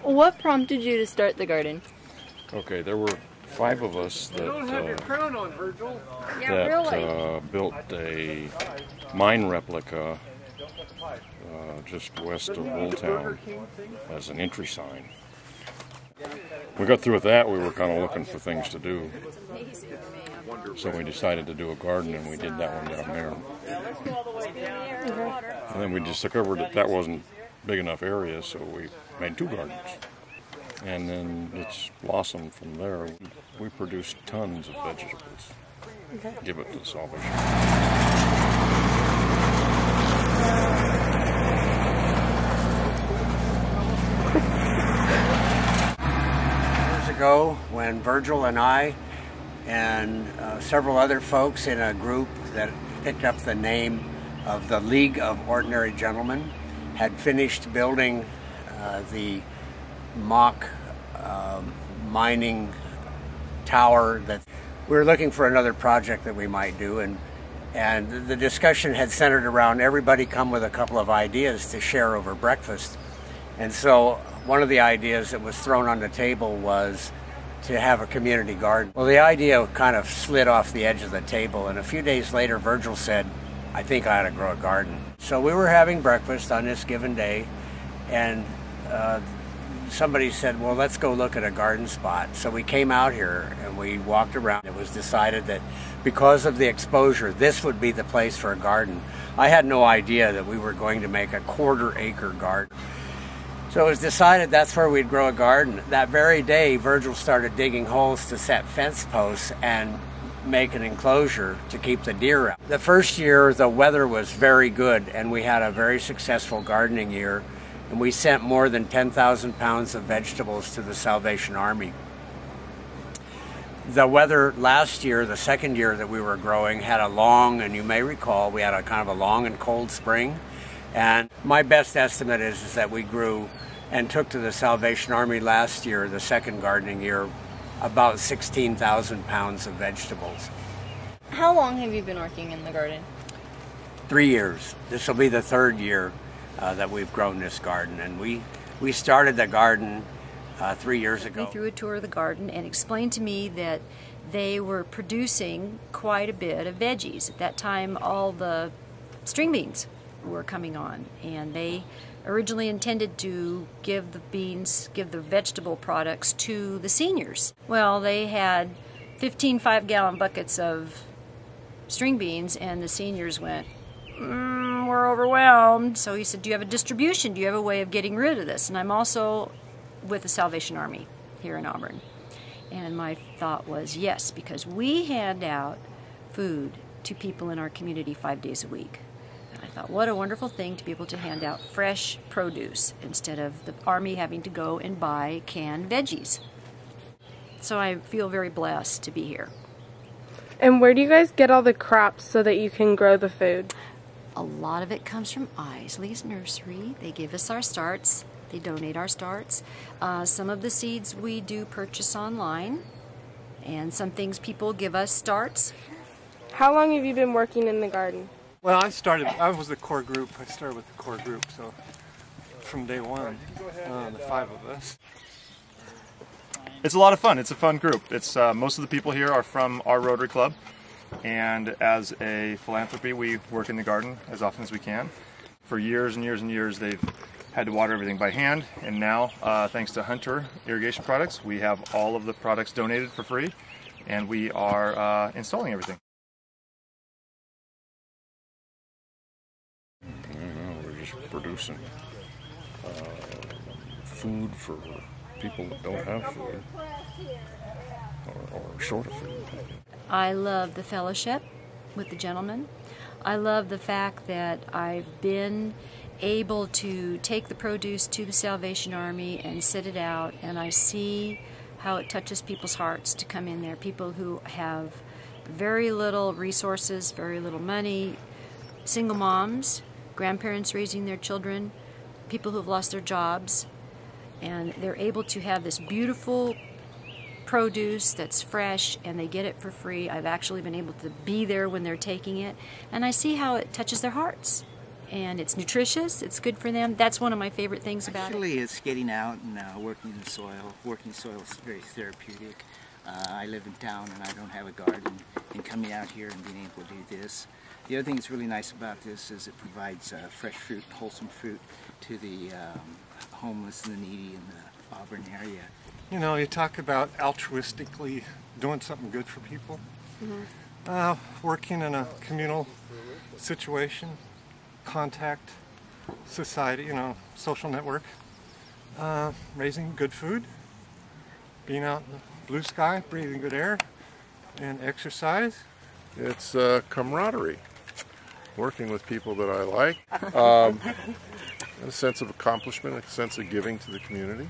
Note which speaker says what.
Speaker 1: What prompted you to start the garden?
Speaker 2: Okay, there were 5 of us that built a mine replica just west of Old Town as an entry sign. We got through with that, we were kind of looking for things to do. So we decided to do a garden, and we did that one down there. And then we discovered that wasn't big enough area, so we made 2 gardens. And then it's blossomed from there. We produced tons of vegetables. Okay. Give it to Salvation.
Speaker 3: Years ago, when Virgil and I and several other folks in a group that picked up the name of the League of Ordinary Gentlemen had finished building the mock mining tower, that we were looking for another project that we might do, and the discussion had centered around everybody come with a couple of ideas to share over breakfast. And so one of the ideas that was thrown on the table was to have a community garden. Well, the idea kind of slid off the edge of the table, and a few days later Virgil said, I think I ought to grow a garden. So we were having breakfast on this given day, and somebody said, well, let's go look at a garden spot. So we came out here and we walked around. It was decided that because of the exposure, this would be the place for a garden. I had no idea that we were going to make a 1/4 acre garden. So it was decided that's where we'd grow a garden. That very day, Virgil started digging holes to set fence posts and make an enclosure to keep the deer out. The first year, the weather was very good, and we had a very successful gardening year. And we sent more than 10,000 pounds of vegetables to the Salvation Army. The weather last year, the second year that we were growing, had a long, and you may recall, we had a kind of a long and cold spring. And my best estimate is that we grew and took to the Salvation Army last year, the second gardening year, about 16,000 pounds of vegetables.
Speaker 1: How long have you been working in the garden?
Speaker 3: 3 years. This will be the 3rd year that we've grown this garden, and we started the garden 3 years ago.
Speaker 4: They threw a tour of the garden and explained to me that they were producing quite a bit of veggies. At that time, all the string beans were coming on, and they originally intended to give the vegetable products to the seniors. Well, they had 15 5-gallon buckets of string beans, and the seniors went, we're overwhelmed. So he said, do you have a distribution? Do you have a way of getting rid of this? And I'm also with the Salvation Army here in Auburn. And my thought was yes, because we hand out food to people in our community 5 days a week. And I thought, what a wonderful thing to be able to hand out fresh produce instead of the Army having to go and buy canned veggies. So I feel very blessed to be here.
Speaker 5: And where do you guys get all the crops so that you can grow the food?
Speaker 4: A lot of it comes from Isley's Nursery. They give us our starts. They donate our starts. Some of the seeds we do purchase online, and some things people give us starts.
Speaker 5: How long have you been working in the garden?
Speaker 6: Well, I was the core group. I started with the core group, so from day one, the 5 of us.
Speaker 7: It's a lot of fun. It's a fun group. It's most of the people here are from our Rotary Club. And as a philanthropy, we work in the garden as often as we can. For years and years and years, they've had to water everything by hand, and now, thanks to Hunter Irrigation Products, we have all of the products donated for free, and we are installing everything.
Speaker 2: We're just producing food for people that don't have food or short of food.
Speaker 4: I love the fellowship with the gentlemen. I love the fact that I've been able to take the produce to the Salvation Army and sit it out, and I see how it touches people's hearts to come in there. People who have very little resources, very little money, single moms, grandparents raising their children, people who have lost their jobs, and they're able to have this beautiful produce that's fresh, and they get it for free. I've actually been able to be there when they're taking it, and I see how it touches their hearts. and it's nutritious, it's good for them. That's one of my favorite things about
Speaker 8: Actually, it's getting out and working in the soil. Working soil is very therapeutic. I live in town and I don't have a garden, and coming out here and being able to do this. The other thing that's really nice about this is it provides fresh fruit, wholesome fruit to the homeless and the needy in the Auburn area.
Speaker 6: You know, you talk about altruistically doing something good for people. Working in a communal situation, contact, society, you know, social network, raising good food, being out in the blue sky, breathing good air, and exercise.
Speaker 9: It's camaraderie, working with people that I like, a sense of accomplishment, a sense of giving to the community.